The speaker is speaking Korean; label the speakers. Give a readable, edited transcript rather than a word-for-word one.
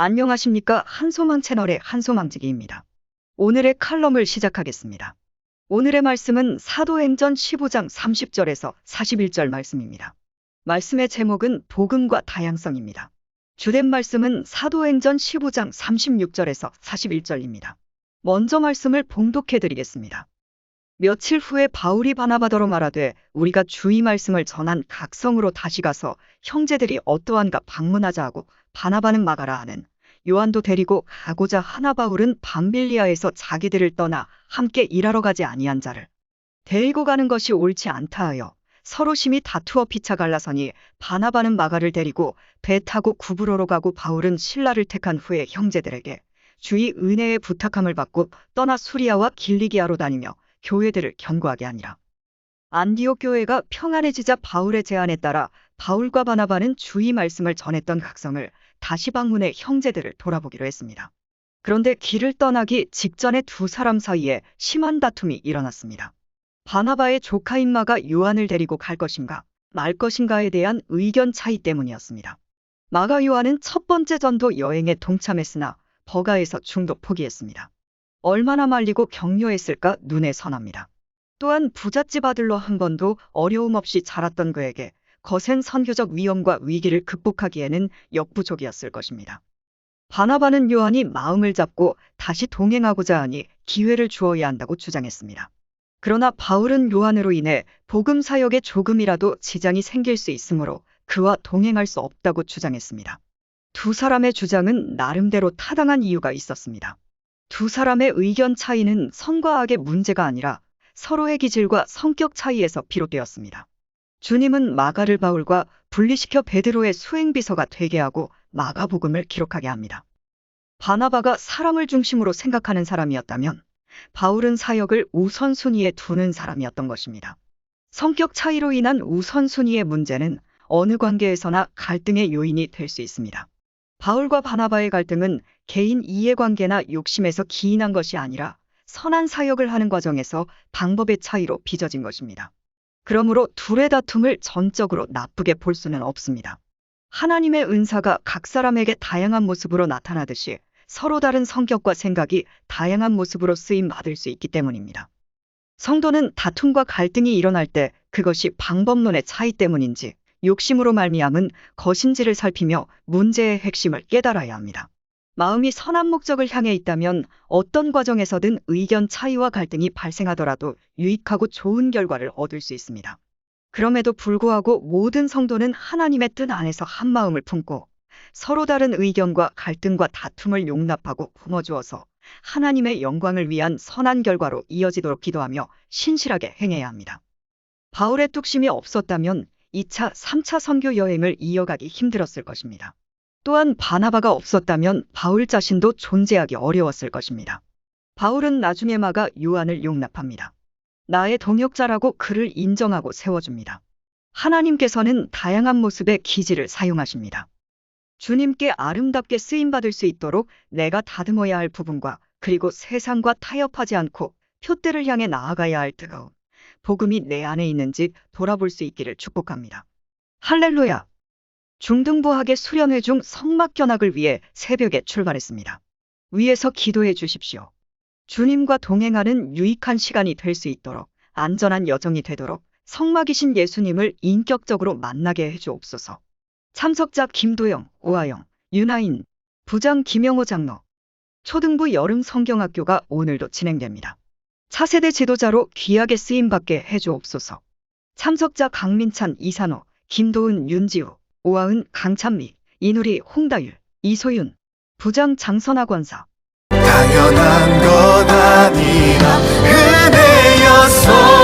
Speaker 1: 안녕하십니까. 한소망 채널의 한소망지기입니다. 오늘의 칼럼을 시작하겠습니다. 오늘의 말씀은 사도행전 15장 30절에서 41절 말씀입니다. 말씀의 제목은 복음과 다양성입니다. 주된 말씀은 사도행전 15장 36절에서 41절입니다. 먼저 말씀을 봉독해 드리겠습니다. 며칠 후에 바울이 바나바더러 말하되 우리가 주의 말씀을 전한 각성으로 다시 가서 형제들이 어떠한가 방문하자 하고 바나바는 마가라 하는 요한도 데리고 가고자 하나. 바울은 밤빌리아에서 자기들을 떠나 함께 일하러 가지 아니한 자를 데리고 가는 것이 옳지 않다 하여 서로 심히 다투어 피차 갈라서니 바나바는 마가를 데리고 배 타고 구브로로 가고 바울은 실라를 택한 후에 형제들에게 주의 은혜에 부탁함을 받고 떠나 수리아와 길리기아로 다니며 교회들을 견고하게 하니라. 안디옥 교회가 평안해지자 바울의 제안에 따라 바울과 바나바는 주의 말씀을 전했던 각성을 다시 방문해 형제들을 돌아보기로 했습니다. 그런데 길을 떠나기 직전에 두 사람 사이에 심한 다툼이 일어났습니다. 바나바의 조카인 마가 요한을 데리고 갈 것인가 말 것인가에 대한 의견 차이 때문이었습니다. 마가 요한은 첫 번째 전도 여행에 동참했으나 버가에서 중도 포기했습니다. 얼마나 말리고 격려했을까 눈에 선합니다. 또한 부잣집 아들로 한 번도 어려움 없이 자랐던 그에게 거센 선교적 위험과 위기를 극복하기에는 역부족이었을 것입니다. 바나바는 요한이 마음을 잡고 다시 동행하고자 하니 기회를 주어야 한다고 주장했습니다. 그러나 바울은 요한으로 인해 복음 사역에 조금이라도 지장이 생길 수 있으므로 그와 동행할 수 없다고 주장했습니다. 두 사람의 주장은 나름대로 타당한 이유가 있었습니다. 두 사람의 의견 차이는 선과 악의 문제가 아니라 서로의 기질과 성격 차이에서 비롯되었습니다. 주님은 마가를 바울과 분리시켜 베드로의 수행비서가 되게 하고 마가복음을 기록하게 합니다. 바나바가 사람을 중심으로 생각하는 사람이었다면 바울은 사역을 우선순위에 두는 사람이었던 것입니다. 성격 차이로 인한 우선순위의 문제는 어느 관계에서나 갈등의 요인이 될 수 있습니다. 바울과 바나바의 갈등은 개인 이해관계나 욕심에서 기인한 것이 아니라 선한 사역을 하는 과정에서 방법의 차이로 빚어진 것입니다. 그러므로 둘의 다툼을 전적으로 나쁘게 볼 수는 없습니다. 하나님의 은사가 각 사람에게 다양한 모습으로 나타나듯이 서로 다른 성격과 생각이 다양한 모습으로 쓰임 받을 수 있기 때문입니다. 성도는 다툼과 갈등이 일어날 때 그것이 방법론의 차이 때문인지 욕심으로 말미암은 것인지를 살피며 문제의 핵심을 깨달아야 합니다. 마음이 선한 목적을 향해 있다면 어떤 과정에서든 의견 차이와 갈등이 발생하더라도 유익하고 좋은 결과를 얻을 수 있습니다. 그럼에도 불구하고 모든 성도는 하나님의 뜻 안에서 한 마음을 품고 서로 다른 의견과 갈등과 다툼을 용납하고 품어주어서 하나님의 영광을 위한 선한 결과로 이어지도록 기도하며 신실하게 행해야 합니다. 바울의 뚝심이 없었다면 2차, 3차 선교 여행을 이어가기 힘들었을 것입니다. 또한 바나바가 없었다면 바울 자신도 존재하기 어려웠을 것입니다. 바울은 나중에 마가 요한을 용납합니다. 나의 동역자라고 그를 인정하고 세워줍니다. 하나님께서는 다양한 모습의 기질을 사용하십니다. 주님께 아름답게 쓰임받을 수 있도록 내가 다듬어야 할 부분과 그리고 세상과 타협하지 않고 표대를 향해 나아가야 할 뜨거움, 복음이 내 안에 있는지 돌아볼 수 있기를 축복합니다. 할렐루야! 중등부학의 수련회 중 성막 견학을 위해 새벽에 출발했습니다. 위에서 기도해 주십시오. 주님과 동행하는 유익한 시간이 될 수 있도록 안전한 여정이 되도록 성막이신 예수님을 인격적으로 만나게 해주옵소서. 참석자 김도영, 오하영, 윤하인, 부장 김영호 장로. 초등부 여름 성경학교가 오늘도 진행됩니다. 차세대 지도자로 귀하게 쓰임받게 해주옵소서. 참석자 강민찬, 이산호, 김도은, 윤지우, 오하은, 강찬미, 이누리, 홍다율, 이소윤, 부장 장선하 권사.
Speaker 2: 당연한 것 아니라 은혜여서